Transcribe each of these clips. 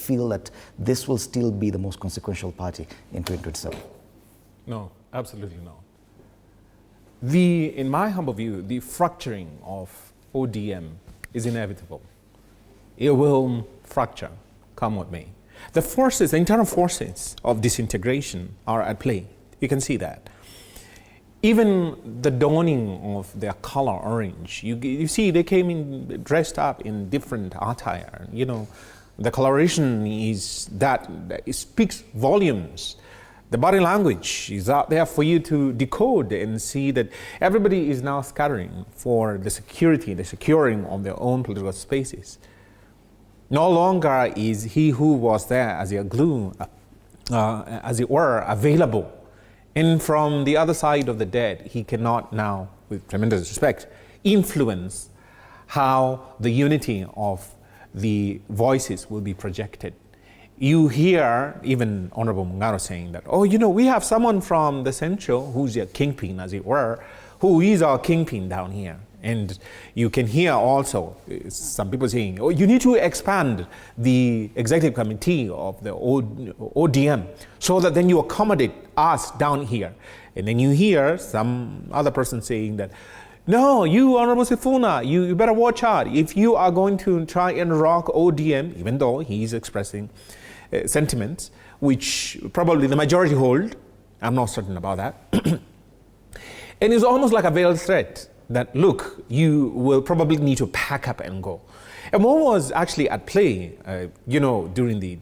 feel that this will still be the most consequential party in 2027? No, absolutely not. In my humble view, the fracturing of ODM is inevitable. It will fracture, come what may. The forces, the internal forces of disintegration are at play. You can see that. Even the donning of their color orange, you see they came in dressed up in different attire. You know, the coloration is that it speaks volumes. The body language is out there for you to decode and see that everybody is now scattering for the security, the securing of their own political spaces. No longer is he who was there as a glue, as it were, available. And from the other side of the dead, he cannot now, with tremendous respect, influence how the unity of the voices will be projected. You hear even Honorable Mungaro saying that, oh, you know, we have someone from the Central who's a kingpin, as it were, who is our kingpin down here. And you can hear also some people saying, oh, you need to expand the executive committee of the ODM so that then you accommodate us down here. And then you hear some other person saying that, no, you, Honorable Sifuna, you better watch out. If you are going to try and rock ODM, even though he's expressing sentiments, which probably the majority hold, I'm not certain about that, and it's almost like a veiled threat that, look, you will probably need to pack up and go. And what was actually at play, you know, during the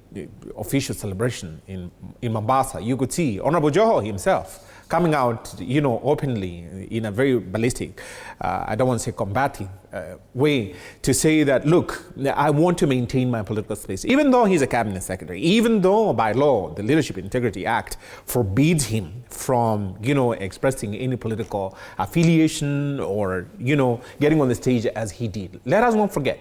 official celebration in Mombasa, you could see Honorable Joho himself coming out, you know, openly in a very ballistic, I don't want to say combative way, to say that, look, I want to maintain my political space. Even though he's a cabinet secretary, even though by law, the Leadership Integrity Act forbids him from, you know, expressing any political affiliation or, you know, getting on the stage as he did. Let us not forget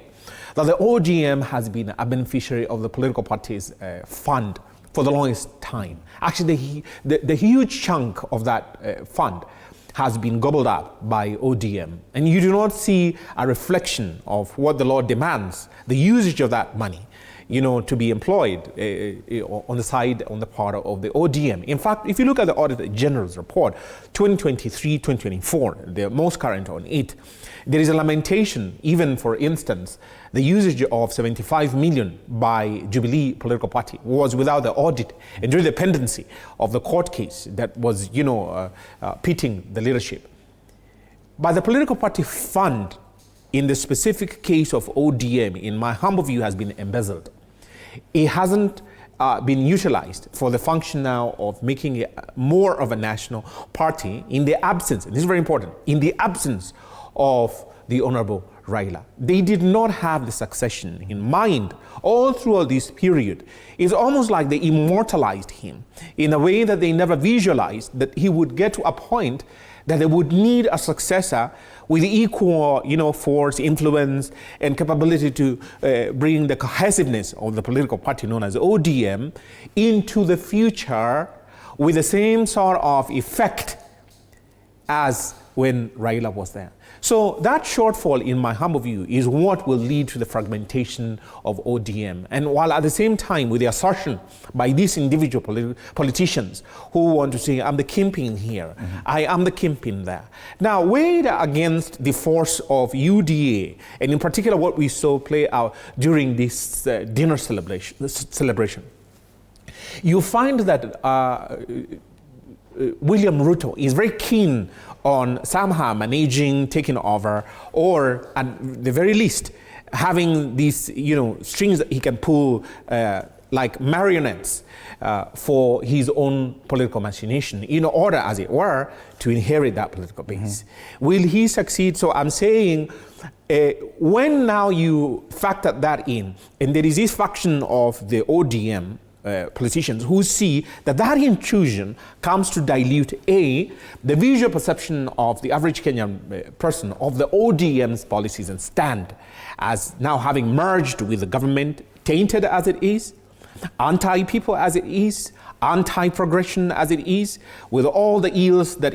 that the ODM has been a beneficiary of the political party's fund for the longest time. Actually, the huge chunk of that fund has been gobbled up by ODM. And you do not see a reflection of what the law demands, the usage of that money, you know, to be employed on the part of the ODM. In fact, if you look at the Auditor General's report, 2023-2024, the most current on it, there is a lamentation, even for instance, the usage of 75 million by Jubilee political party was without the audit and during the pendency of the court case that was, you know, pitting the leadership. But the political party fund, in the specific case of ODM, in my humble view, has been embezzled. It hasn't been utilized for the function now of making it more of a national party in the absence, and this is very important, in the absence of the Honorable Raila. They did not have the succession in mind all throughout this period. It's almost like they immortalized him in a way that they never visualized that he would get to a point that they would need a successor with equal, you know, force, influence, and capability to bring the cohesiveness of the political party known as ODM into the future with the same sort of effect as when Raila was there. So that shortfall, in my humble view, is what will lead to the fragmentation of ODM. And while at the same time, with the assertion by these individual politicians who want to say, I'm the kingpin here, I am the kingpin there. Now, weighed against the force of UDA, and in particular what we saw play out during this dinner celebration, you find that William Ruto is very keen on somehow managing, taking over, or at the very least, having these, you know, strings that he can pull like marionettes for his own political machination in order, as it were, to inherit that political base. Will he succeed? So I'm saying, when now you factor that in, and there is this faction of the ODM politicians who see that that intrusion comes to dilute the visual perception of the average Kenyan person of the ODM's policies and stand as now having merged with the government, tainted as it is, anti-people as it is, anti-progression as it is, with all the ills that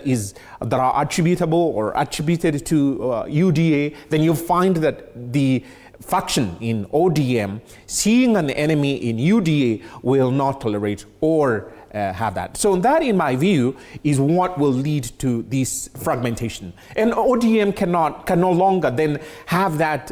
are attributable or attributed to UDA, then you find that the faction in ODM seeing an enemy in UDA will not tolerate or have that. So that, in my view, is what will lead to this fragmentation. And ODM can no longer then have that,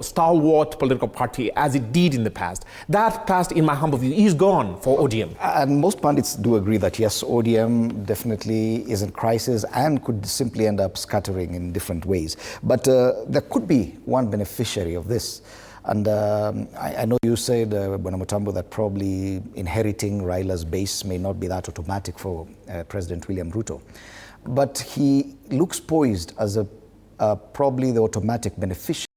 stalwart political party as it did in the past. That past, in my humble view, is gone for ODM. And most pundits do agree that yes, ODM definitely is in crisis and could simply end up scattering in different ways. But there could be one beneficiary of this. And I know you said, Bwana that probably inheriting Raila's base may not be that automatic for President William Ruto. But he looks poised as probably the automatic beneficiary